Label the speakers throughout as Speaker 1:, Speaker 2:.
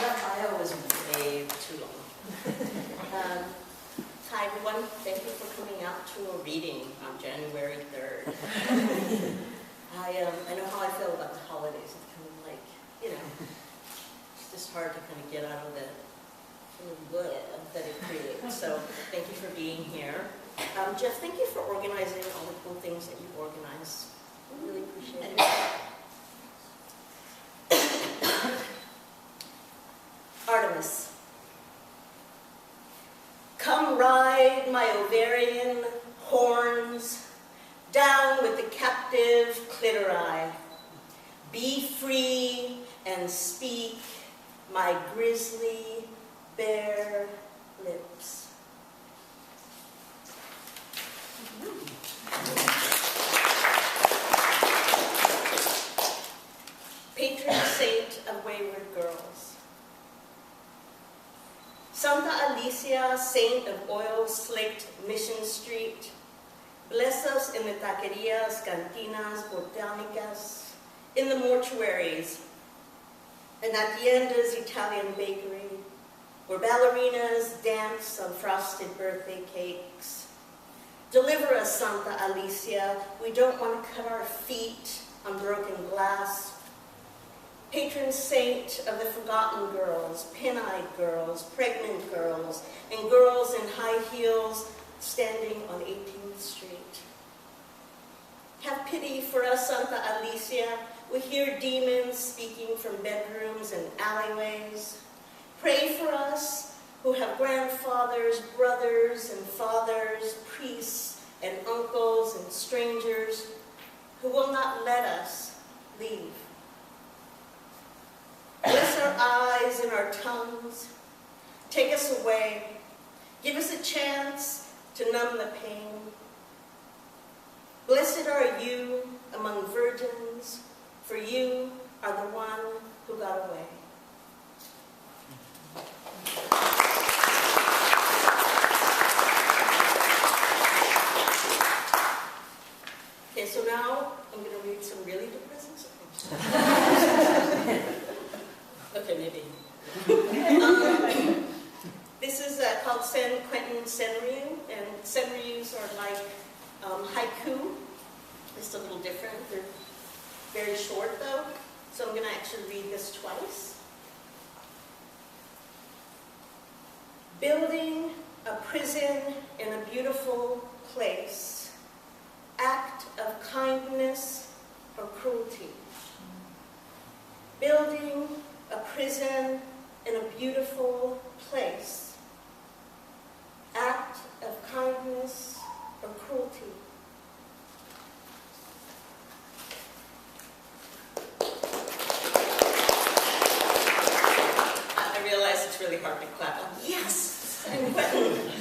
Speaker 1: That bio was way too long. Hi everyone, thank you for coming out to a reading on January 3rd. I know how I feel about the holidays. It's kind of like, you know, it's just hard to kind of get out of the web that it creates. So thank you for being here. Jeff, thank you for organizing all the cool things that you organize. I really appreciate it. Artemis. Come ride my ovarian horns, down with the captive clitori. Be free and speak my grisly, bare lips. Patron saint of wayward girls. Santa Alicia, saint of oil-slicked Mission Street, bless us in the taquerias, cantinas, botanicas, in the mortuaries, in Atienda's Italian bakery, where ballerinas dance on frosted birthday cakes. Deliver us, Santa Alicia. We don't want to cut our feet on broken glass. Patron saint of the forgotten girls, pin-eyed girls, pregnant girls, and girls in high heels standing on 18th Street. Have pity for us, Santa Alicia. We hear demons speaking from bedrooms and alleyways. Pray for us who have grandfathers, brothers and fathers, priests and uncles and strangers who will not let us leave. Bless our eyes and our tongues. Take us away. Give us a chance to numb the pain. Blessed are you among virgins, for you are the one who got away. Okay, so now I'm going to read some really depressing songs. Okay, maybe. This is called Quentin Senryu, and Senryus are like haiku, just a little different. They're very short though, so I'm going to actually read this twice. Building a prison in a beautiful place, act of kindness or cruelty. Building a prison in a beautiful place, act of kindness or cruelty. I realize it's really hard to clap. Yes! And Quentin.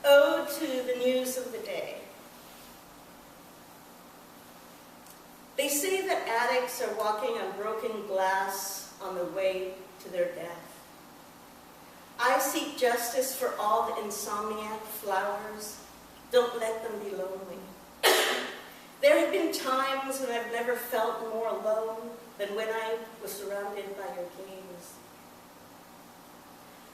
Speaker 1: Ode to the news of the day. They say that addicts are walking on broken glass on the way to their death. I seek justice for all the insomniac flowers. Don't let them be lonely. There have been times when I've never felt more alone than when I was surrounded by your gaze.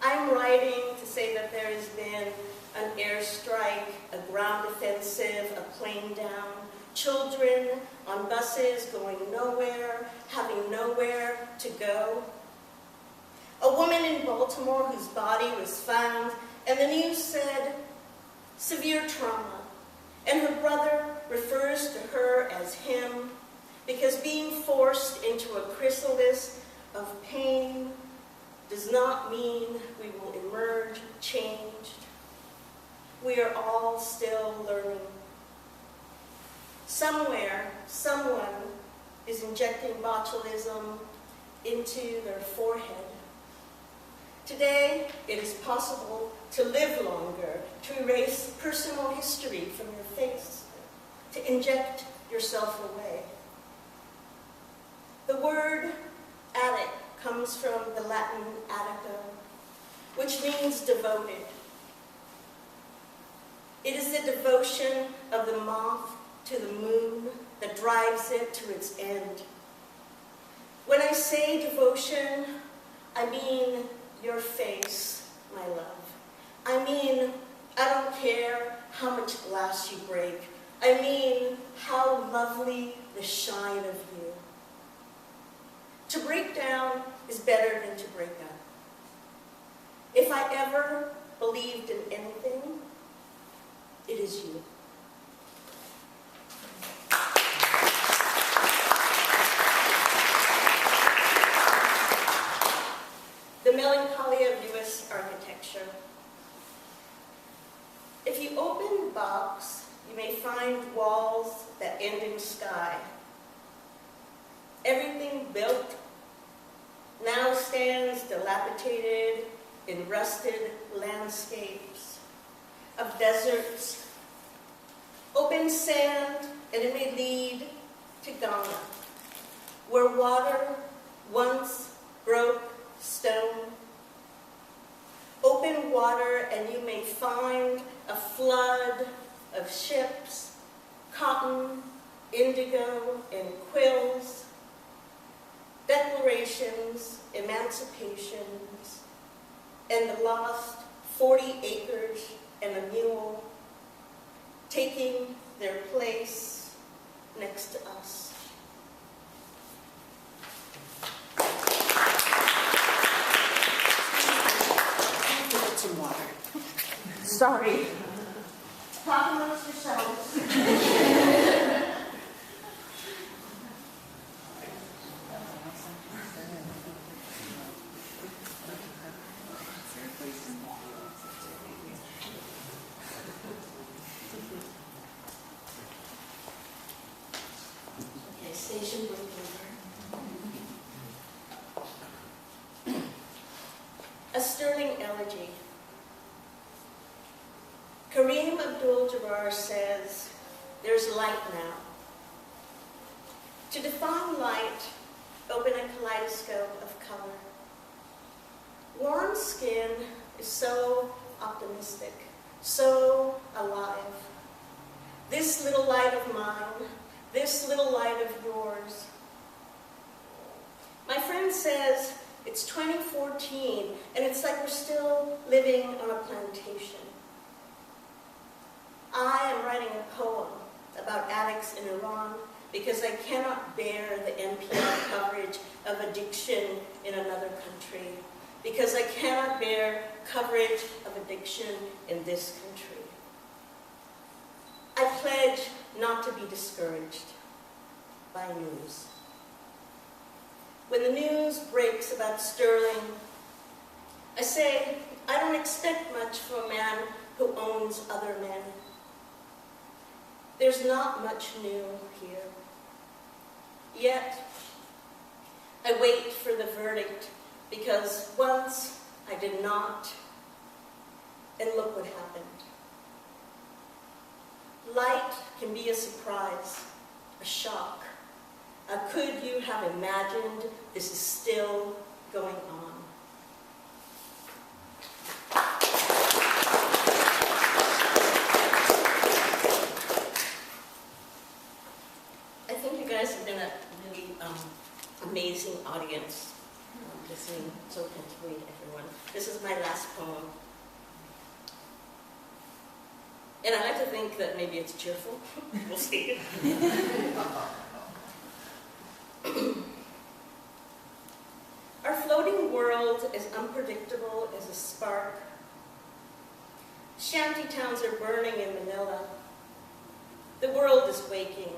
Speaker 1: I'm writing to say that there has been an airstrike, a ground offensive, a plane down, children on buses going nowhere, having nowhere to go. A woman in Baltimore whose body was found, and the news said, severe trauma, and her brother refers to her as him, because being forced into a chrysalis of pain does not mean we will emerge changed. We are all still learning. Somewhere, someone is injecting botulism into their forehead. Today, it is possible to live longer, to erase personal history from your face, to inject yourself away. The word addict comes from the Latin attica, which means devoted. It is the devotion of the moth to the moon that drives it to its end. When I say devotion, I mean your face, my love. I mean, I don't care how much glass you break. I mean, how lovely the shine of you. To break down is better than to break up. If I ever believed in anything, it is you. The melancholy of U.S. architecture. If you open the box, you may find walls that end in sky. Everything built now stands dilapidated in rusted landscapes of deserts, open sand, and it may lead to Ghana, where water once broke stone. Open water and you may find a flood of ships, cotton, indigo, and quills, declarations, emancipations, and the lost 40 acres and a mule taking their place next to us.
Speaker 2: Some water.
Speaker 1: Sorry. Talk amongst yourselves. Okay, station breakover. A sterling elegy. Kareem Abdul-Jabbar says, there's light now. To define light, open a kaleidoscope of color. Warm skin is so optimistic, so alive. This little light of mine, this little light of yours. My friend says it's 2014 and it's like we're still living on a plantation. I am writing a poem about addicts in Iran because I cannot bear the NPR coverage of addiction in another country, because I cannot bear coverage of addiction in this country. I pledge not to be discouraged by news. When the news breaks about Sterling, I say, I don't expect much from a man who owns other men. There's not much new here. Yet, I wait for the verdict because once I did not, and look what happened. Light can be a surprise, a shock. Could you have imagined this is still going on? I think you guys have been a really amazing audience listening so attentively to everyone. This is my last poem. And I like to think that maybe it's cheerful. We'll see. Our floating world is unpredictable as a spark. Shanty towns are burning in Manila. The world is waking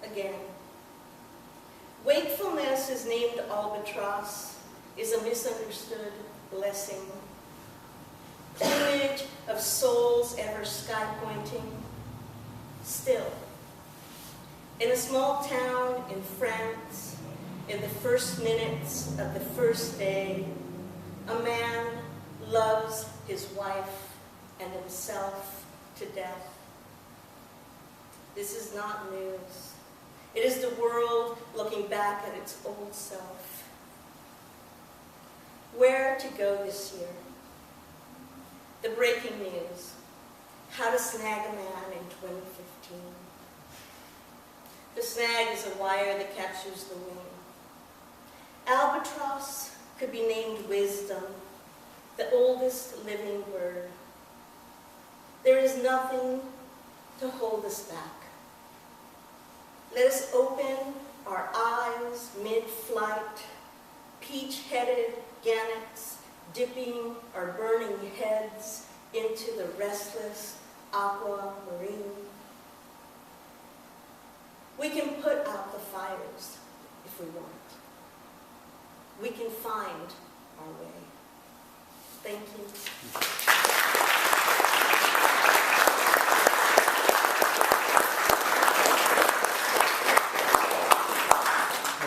Speaker 1: again. Wakefulness is named albatross, is a misunderstood blessing. Plumage of souls ever sky-pointing. Still, in a small town in France, in the first minutes of the first day, a man loves his wife and himself to death. This is not news. It is the world looking back at its old self. Where to go this year? The breaking news. How to snag a man in 2015. The snag is a wire that captures the wind. albatross could be named wisdom, the oldest living bird. There is nothing to hold us back. Let us open our eyes mid-flight, peach-headed gannets dipping our burning heads into the restless aquamarine. We can put out the fires if we want. We can find our way. Thank you.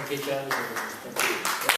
Speaker 3: Okay, Chavez,